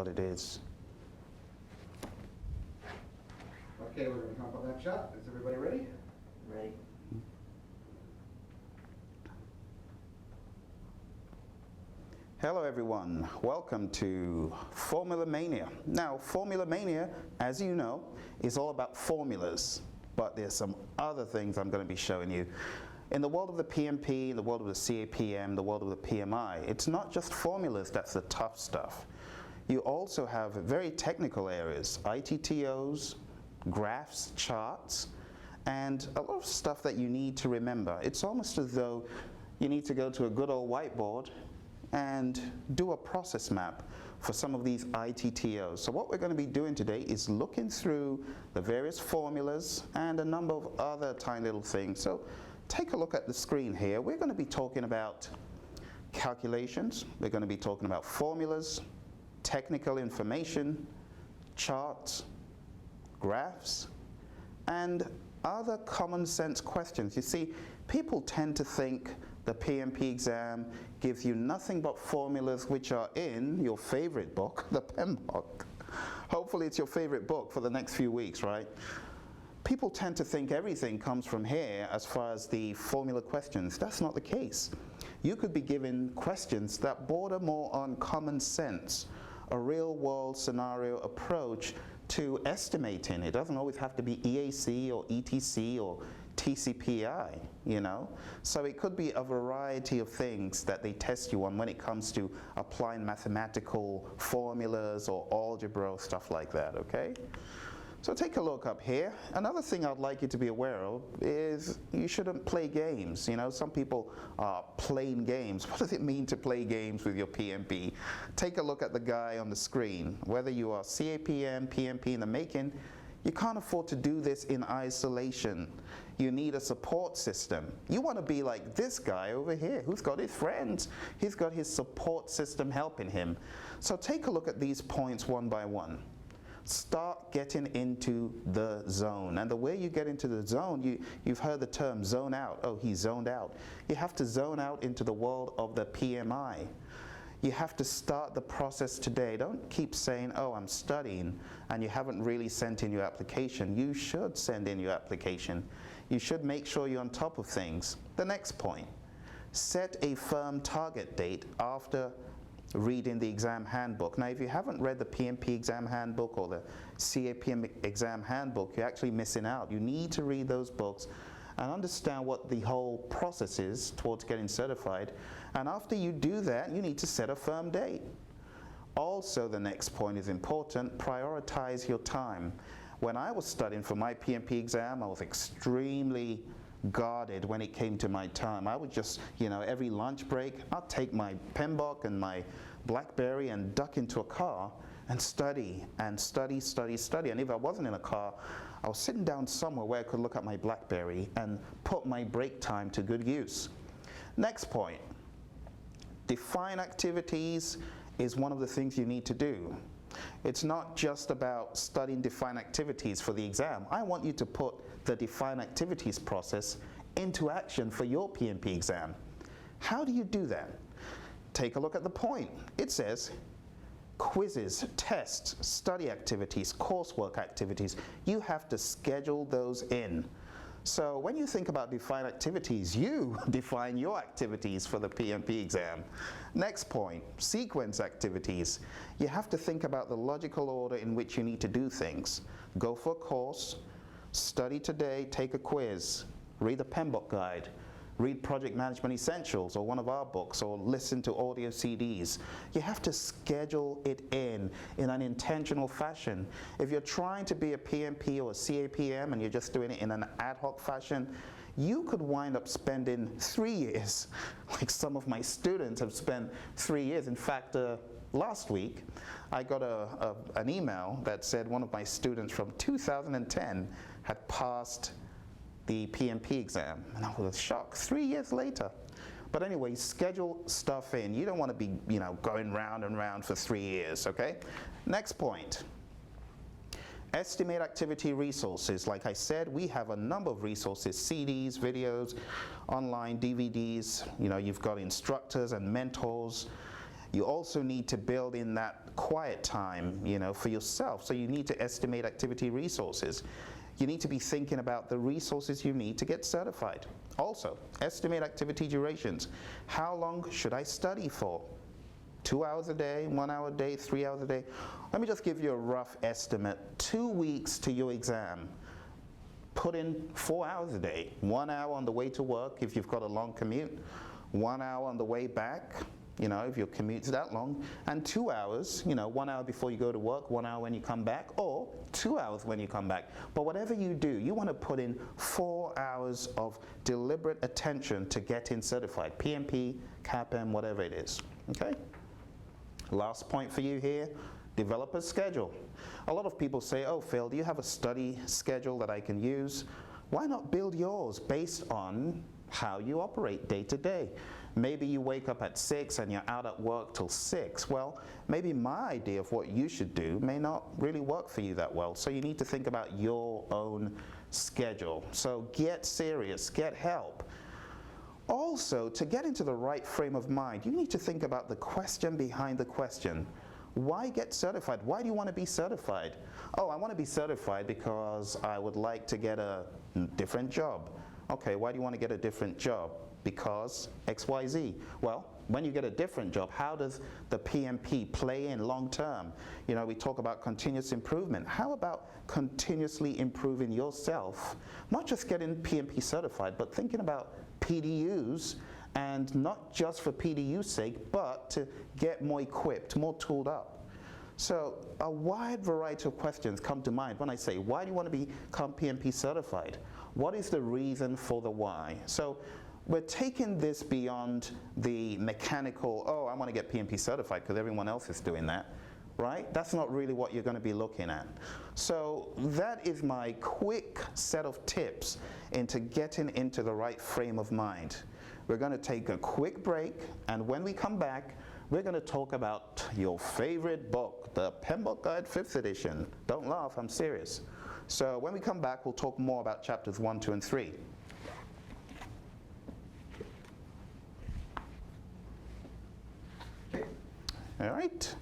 what it is. Okay, we're going to come up that shot. Is everybody ready? Ready. Hello everyone, welcome to FORMULAMANIA. Now, FORMULAMANIA, as you know, is all about formulas, but there's some other things I'm going to be showing you. In the world of the PMP, in the world of the CAPM, the world of the PMI, it's not just formulas that's the tough stuff. You also have very technical areas, ITTOs, graphs, charts, and a lot of stuff that you need to remember. It's almost as though you need to go to a good old whiteboard and do a process map for some of these ITTOs. So what we're going to be doing today is looking through the various formulas and a number of other tiny little things. So take a look at the screen here. We're going to be talking about calculations, we're going to be talking about formulas, technical information, charts, graphs, and other common sense questions. You see, people tend to think the PMP exam gives you nothing but formulas which are in your favorite book, the PMBOK. Hopefully it's your favorite book for the next few weeks, right? People tend to think everything comes from here as far as the formula questions. That's not the case. You could be given questions that border more on common sense, a real-world scenario approach to estimating. It doesn't always have to be EAC or ETC or TCPI, you know? So it could be a variety of things that they test you on when it comes to applying mathematical formulas or algebra or stuff like that, okay? So take a look up here. Another thing I'd like you to be aware of is you shouldn't play games. You know, some people are playing games. What does it mean to play games with your PMP? Take a look at the guy on the screen. Whether you are CAPM, PMP in the making, you can't afford to do this in isolation. You need a support system. You want to be like this guy over here who's got his friends. He's got his support system helping him. So take a look at these points one by one. Start getting into the zone. And the way you get into the zone, you've heard the term zone out. Oh, he's zoned out. You have to zone out into the world of the PMI. You have to start the process today. Don't keep saying, oh, I'm studying, and you haven't really sent in your application. You should send in your application. You should make sure you're on top of things. The next point, set a firm target date after reading the exam handbook. Now, if you haven't read the PMP exam handbook or the CAPM exam handbook, you're actually missing out. You need to read those books and understand what the whole process is towards getting certified. And after you do that, you need to set a firm date. Also, the next point is important, prioritize your time. When I was studying for my PMP exam, I was extremely guarded when it came to my time. I would just, you know, every lunch break, I'd take my PMBOK and my BlackBerry and duck into a car and study and study, study, study. And if I wasn't in a car, I was sitting down somewhere where I could look at my BlackBerry and put my break time to good use. Next point, define activities is one of the things you need to do. It's not just about studying defined activities for the exam. I want you to put the defined activities process into action for your PMP exam. How do you do that? Take a look at the point. It says quizzes, tests, study activities, coursework activities. You have to schedule those in. So when you think about defined activities, you define your activities for the PMP exam. Next point, sequence activities. You have to think about the logical order in which you need to do things. Go for a course, study today, take a quiz, read the PMBOK guide, read Project Management Essentials or one of our books, or listen to audio CDs. You have to schedule it in an intentional fashion. If you're trying to be a PMP or a CAPM and you're just doing it in an ad hoc fashion, you could wind up spending 3 years, like some of my students have spent 3 years. In fact, last week, I got an email that said one of my students from 2010 had passed the PMP exam, and I was shocked 3 years later. But anyway, schedule stuff in. You don't want to be, you know, going round and round for 3 years, okay? Next point. Estimate activity resources. Like I said, we have a number of resources, CDs, videos, online DVDs. You know, you've got instructors and mentors. You also need to build in that quiet time, for yourself. So you need to estimate activity resources. You need to be thinking about the resources you need to get certified. Also, estimate activity durations. How long should I study for? 2 hours a day, 1 hour a day, 3 hours a day? Let me just give you a rough estimate. 2 weeks to your exam. Put in 4 hours a day. 1 hour on the way to work if you've got a long commute. 1 hour on the way back, if your commute's that long. And 2 hours, 1 hour before you go to work, 1 hour when you come back, or 2 hours when you come back. But whatever you do, you want to put in 4 hours of deliberate attention to getting certified. PMP, CAPM, whatever it is. Okay? Last point for you here. Develop a schedule. A lot of people say, oh, Phil, do you have a study schedule that I can use? Why not build yours based on how you operate day to day? Maybe you wake up at 6 and you're out at work till 6. Well, maybe my idea of what you should do may not really work for you that well. So you need to think about your own schedule. So get serious, get help. Also, to get into the right frame of mind, you need to think about the question behind the question. Why get certified? Why do you want to be certified? Oh, I want to be certified because I would like to get a different job. Okay, why do you want to get a different job? Because XYZ. Well, when you get a different job, how does the PMP play in long term? We talk about continuous improvement. How about continuously improving yourself? Not just getting PMP certified, but thinking about PDUs, and not just for PDU's sake, but to get more equipped, more tooled up. So a wide variety of questions come to mind when I say, why do you want to become PMP certified? What is the reason for the why? So we're taking this beyond the mechanical, oh, I want to get PMP certified because everyone else is doing that, right? That's not really what you're going to be looking at. So that is my quick set of tips into getting into the right frame of mind. We're going to take a quick break, and when we come back, we're going to talk about your favorite book, the PMBOK Guide 5th edition. Don't laugh, I'm serious. So when we come back, we'll talk more about chapters 1, 2, and 3. All right.